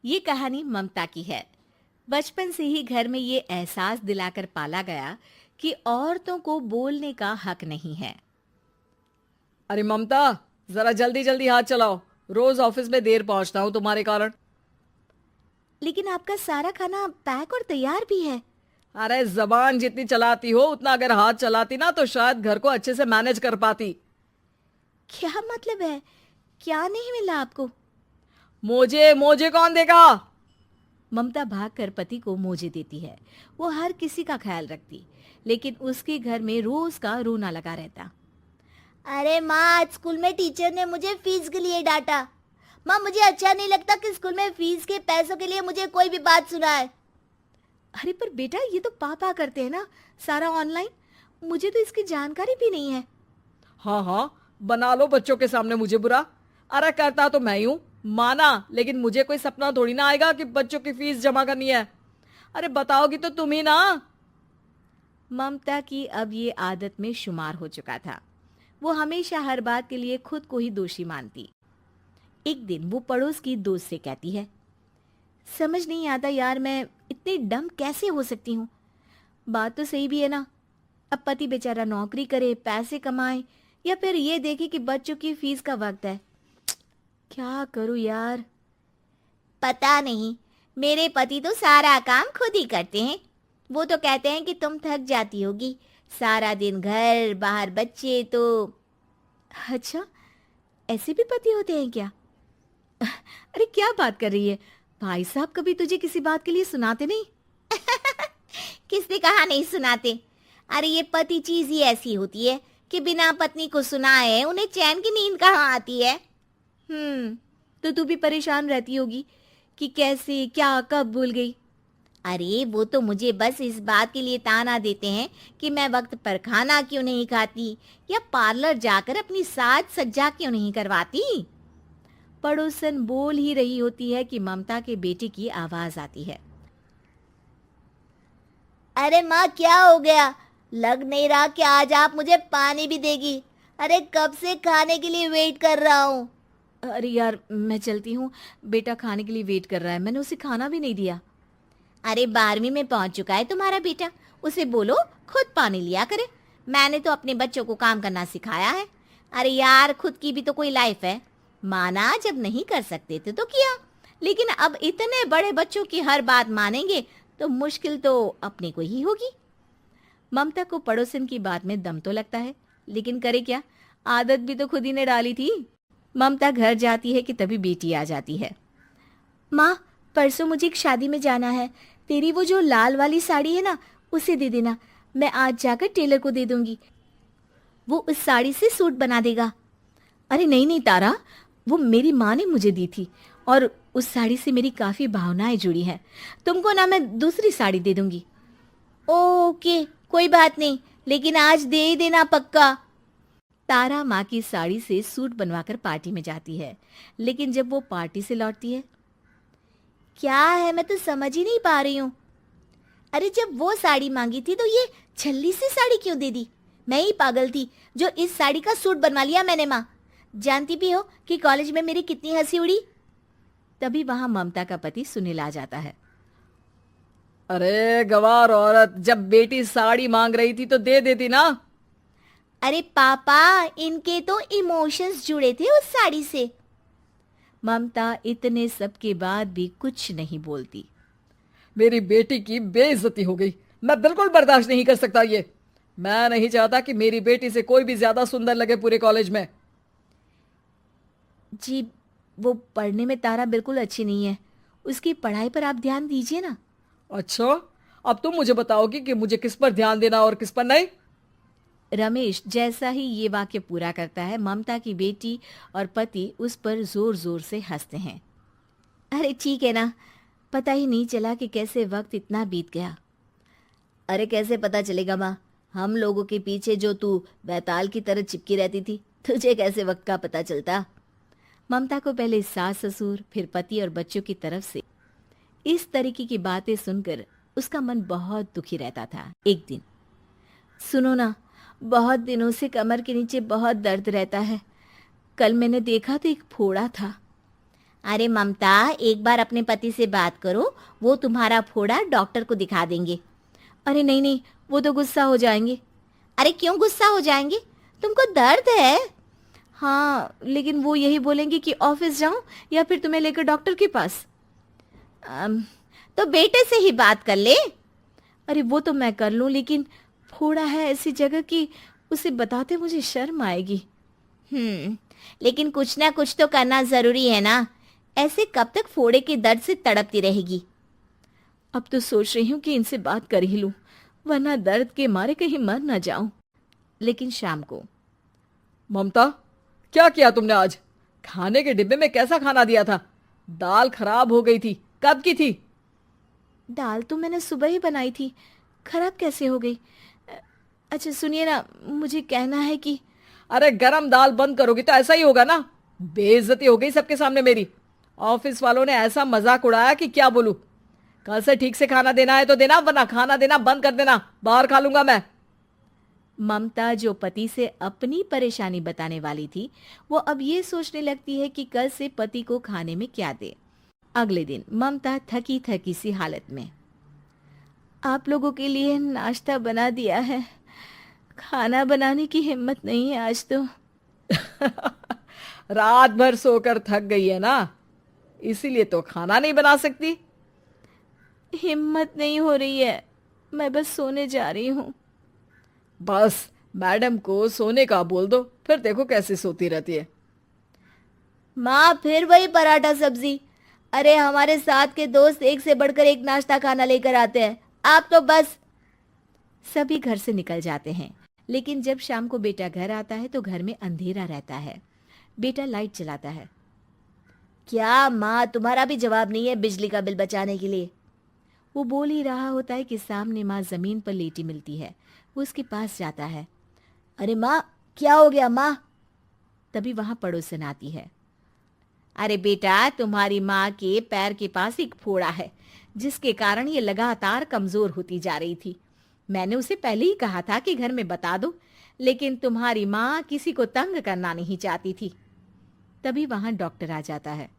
ये कहानी ममता की है। बचपन से ही घर में ये एहसास दिलाकर पाला गया कि औरतों को बोलने का हक नहीं है। अरे ममता, जरा जल्दी जल्दी हाथ चलाओ। रोज ऑफिस में देर पहुंचता हूँ तुम्हारे कारण। लेकिन आपका सारा खाना पैक और तैयार भी है। अरे जबान जितनी चलाती हो उतना अगर हाथ चलाती ना तो शायद घर को अच्छे से मैनेज कर पाती। क्या मतलब है? क्या नहीं मिला आपको? मोजे मोजे कौन देगा? ममता भागकर पति को मोजे देती है। वो हर किसी का ख्याल रखती, लेकिन उसके घर में रोज का रोना लगा रहता। अरे माँ, आज स्कूल में टीचर ने मुझे फीस के लिए डांटा। माँ, मुझे अच्छा नहीं लगता कि स्कूल में फीस के पैसों के लिए मुझे कोई भी बात सुनाए। अरे पर बेटा, ये तो पापा करते हैं ना, सारा ऑनलाइन। मुझे तो इसकी जानकारी भी नहीं है। हाँ हाँ, बना लो बच्चों के सामने मुझे बुरा। अरे करता तो मैं ही हूँ, माना, लेकिन मुझे कोई सपना थोड़ी ना आएगा कि बच्चों की फीस जमा करनी है। अरे बताओगी तो तुम ही ना। ममता की अब ये आदत में शुमार हो चुका था। वो हमेशा हर बात के लिए खुद को ही दोषी मानती। एक दिन वो पड़ोस की दोस्त से कहती है, समझ नहीं आता यार, मैं इतनी डम कैसे हो सकती हूँ। बात तो सही भी है ना। अब पति बेचारा नौकरी करे, पैसे कमाए, या फिर ये देखे कि बच्चों की फीस का वक्त है। क्या करूँ यार। पता नहीं, मेरे पति तो सारा काम खुद ही करते हैं। वो तो कहते हैं कि तुम थक जाती होगी, सारा दिन घर बाहर बच्चे। तो अच्छा, ऐसे भी पति होते हैं क्या? अरे क्या बात कर रही है? भाई साहब कभी तुझे किसी बात के लिए सुनाते नहीं? किसने कहा नहीं सुनाते? अरे ये पति चीज ही ऐसी होती है कि बिना पत्नी को सुनाए उन्हें चैन की नींद कहाँ आती है। तो तू भी परेशान रहती होगी कि कैसे, क्या, कब भूल गई। अरे वो तो मुझे बस इस बात के लिए ताना देते हैं कि मैं वक्त पर खाना क्यों नहीं खाती या पार्लर जाकर अपनी साज सज्जा क्यों नहीं करवाती। पड़ोसन बोल ही रही होती है कि ममता के बेटे की आवाज आती है। अरे माँ, क्या हो गया? लग नहीं रहा कि आज आप मुझे पानी भी देगी। अरे कब से खाने के लिए वेट कर रहा हूँ। अरे यार, मैं चलती हूँ। बेटा खाने के लिए वेट कर रहा है, मैंने उसे खाना भी नहीं दिया। अरे 12वीं में पहुंच चुका है तुम्हारा बेटा, उसे बोलो खुद पानी लिया करे। मैंने तो अपने बच्चों को काम करना सिखाया है। अरे यार, खुद की भी तो कोई लाइफ है। माना जब नहीं कर सकते थे तो किया, लेकिन अब इतने बड़े बच्चों की हर बात मानेंगे तो मुश्किल तो अपने को ही होगी। ममता को पड़ोसन की बात में दम तो लगता है, लेकिन करे क्या, आदत भी तो खुद ही ने डाली थी। ममता घर जाती है कि तभी बेटी आ जाती है। माँ, परसों मुझे एक शादी में जाना है। तेरी वो जो लाल वाली साड़ी है ना, उसे दे देना। मैं आज जाकर टेलर को दे दूंगी, वो उस साड़ी से सूट बना देगा। अरे नहीं नहीं तारा, वो मेरी माँ ने मुझे दी थी और उस साड़ी से मेरी काफ़ी भावनाएं जुड़ी हैं। तुमको ना मैं दूसरी साड़ी दे दूंगी। ओके, कोई बात नहीं, लेकिन आज दे ही देना पक्का। तारा माँ की साड़ी से सूट बनवाकर पार्टी में जाती है, लेकिन जब वो पार्टी से लौटती है, क्या है, मैं तो समझ ही नहीं पा रही हूँ। अरे जब वो साड़ी मांगी थी तो ये छल्ली सी साड़ी क्यों दे दी? मैं ही पागल थी जो इस साड़ी का सूट बनवा लिया मैंने। माँ, जानती भी हो कि कॉलेज में मेरी कितनी हंसी उड़ी। तभी वहां ममता का पति सुनील आ जाता है। अरे गवार औरत, जब बेटी साड़ी मांग रही थी तो दे देती ना। अरे पापा, इनके तो इमोशंस जुड़े थे उस साड़ी से। ममता इतने सब के बाद भी कुछ नहीं बोलती। मेरी बेटी की बेइज्जती हो गई, मैं बिल्कुल बर्दाश्त नहीं कर सकता ये। मैं नहीं चाहता कि मेरी बेटी से कोई भी ज्यादा सुंदर लगे पूरे कॉलेज में। जी, वो पढ़ने में तारा बिल्कुल अच्छी नहीं है, उसकी पढ़ाई पर आप ध्यान दीजिए ना। अच्छा, अब तुम मुझे बताओगी कि मुझे किस पर ध्यान देना और किस पर नहीं। रमेश जैसा ही ये वाक्य पूरा करता है, ममता की बेटी और पति उस पर जोर जोर से हंसते हैं। अरे ठीक है ना, पता ही नहीं चला कि कैसे वक्त इतना बीत गया। अरे कैसे पता चलेगा माँ, हम लोगों के पीछे जो तू बैताल की तरह चिपकी रहती थी, तुझे कैसे वक्त का पता चलता। ममता को पहले सास ससुर, फिर पति और बच्चों की तरफ से इस तरीके की बातें सुनकर उसका मन बहुत दुखी रहता था। एक दिन, सुनो ना, बहुत दिनों से कमर के नीचे बहुत दर्द रहता है। कल मैंने देखा तो एक फोड़ा था। अरे ममता, एक बार अपने पति से बात करो, वो तुम्हारा फोड़ा डॉक्टर को दिखा देंगे। अरे नहीं नहीं, वो तो गुस्सा हो जाएंगे। अरे क्यों गुस्सा हो जाएंगे? तुमको दर्द है? हाँ, लेकिन वो यही बोलेंगे कि ऑफिस जाऊं या फिर तुम्हें लेकर डॉक्टर के पास। तो बेटे से ही बात कर ले। अरे वो तो मैं कर लूं, लेकिन फोड़ा है ऐसी जगह कि उसे बताते मुझे शर्म आएगी। लेकिन कुछ ना कुछ तो करना जरूरी है ना। ऐसे कब तक फोड़े के दर्द से तड़पती रहेगी? अब तो सोच रही हूँ कि इनसे बात कर ही लूं, वरना दर्द के मारे कहीं मर ना जाऊं। लेकिन शाम को, ममता, क्या किया तुमने आज? खाने के डिब्बे में कैसा खाना दिया था? दाल खराब हो गई थी। कब की थी? दाल तो मैंने सुबह ही बनाई थी, खराब कैसे हो गई? अच्छा सुनिए ना, मुझे कहना है कि अरे गरम दाल बंद करोगी तो ऐसा ही होगा ना। बेइज्जती हो गई सबके सामने मेरी। ऑफिस वालों ने ऐसा मजाक उड़ाया कि क्या बोलूं। कल से ठीक से खाना देना है तो देना, वरना खाना देना बंद कर देना। बाहर खा लूंगा मैं। ममता, जो पति से अपनी परेशानी बताने वाली थी, वो अब ये सोचने लगती है कि कल से पति को खाने में क्या दे। अगले दिन ममता थकी थकी सी हालत में, आप लोगों के लिए नाश्ता बना दिया है, खाना बनाने की हिम्मत नहीं है आज तो। रात भर सोकर थक गई है ना, इसीलिए तो खाना नहीं बना सकती। हिम्मत नहीं हो रही है, मैं बस सोने जा रही हूँ। बस मैडम को सोने का बोल दो, फिर देखो कैसे सोती रहती है। माँ, फिर वही पराठा सब्जी। अरे हमारे साथ के दोस्त एक से बढ़कर एक नाश्ता खाना लेकर आते हैं, आप तो बस। सभी घर से निकल जाते हैं, लेकिन जब शाम को बेटा घर आता है तो घर में अंधेरा रहता है। बेटा लाइट जलाता है। क्या माँ, तुम्हारा भी जवाब नहीं है बिजली का बिल बचाने के लिए? वो बोल ही रहा होता है कि सामने माँ जमीन पर लेटी मिलती है। वो उसके पास जाता है। अरे माँ, क्या हो गया माँ? तभी वहां पड़ोसन आती है। अरे बेटा, तुम्हारी माँ के पैर के पास एक फोड़ा है, जिसके कारण ये लगातार कमजोर होती जा रही थी। मैंने उसे पहले ही कहा था कि घर में बता दो, लेकिन तुम्हारी माँ किसी को तंग करना नहीं चाहती थी। तभी वहां डॉक्टर आ जाता है।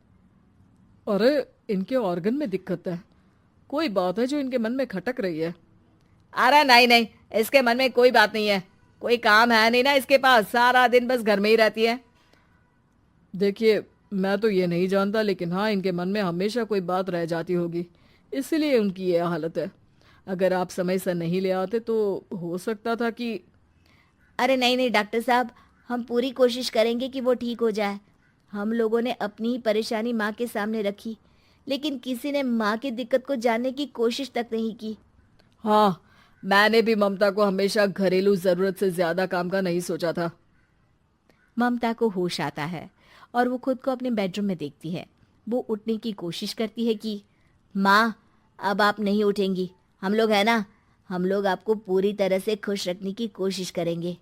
अरे इनके ऑर्गन में दिक्कत है, कोई बात है जो इनके मन में खटक रही है। अरे नहीं नहीं, इसके मन में कोई बात नहीं है, कोई काम है नहीं ना इसके पास, सारा दिन बस घर में ही रहती है। देखिए, मैं तो ये नहीं जानता, लेकिन हाँ, इनके मन में हमेशा कोई बात रह जाती होगी, इसीलिए उनकी ये हालत है। अगर आप समय से नहीं ले आते तो हो सकता था कि। अरे नहीं नहीं डॉक्टर साहब, हम पूरी कोशिश करेंगे कि वो ठीक हो जाए। हम लोगों ने अपनी ही परेशानी माँ के सामने रखी, लेकिन किसी ने माँ की दिक्कत को जानने की कोशिश तक नहीं की। हाँ, मैंने भी ममता को हमेशा घरेलू जरूरत से ज्यादा काम का नहीं सोचा था। ममता को होश आता है और वो खुद को अपने बेडरूम में देखती है। वो उठने की कोशिश करती है कि माँ, अब आप नहीं उठेंगी। हम लोग है ना, हम लोग आपको पूरी तरह से खुश रखने की कोशिश करेंगे।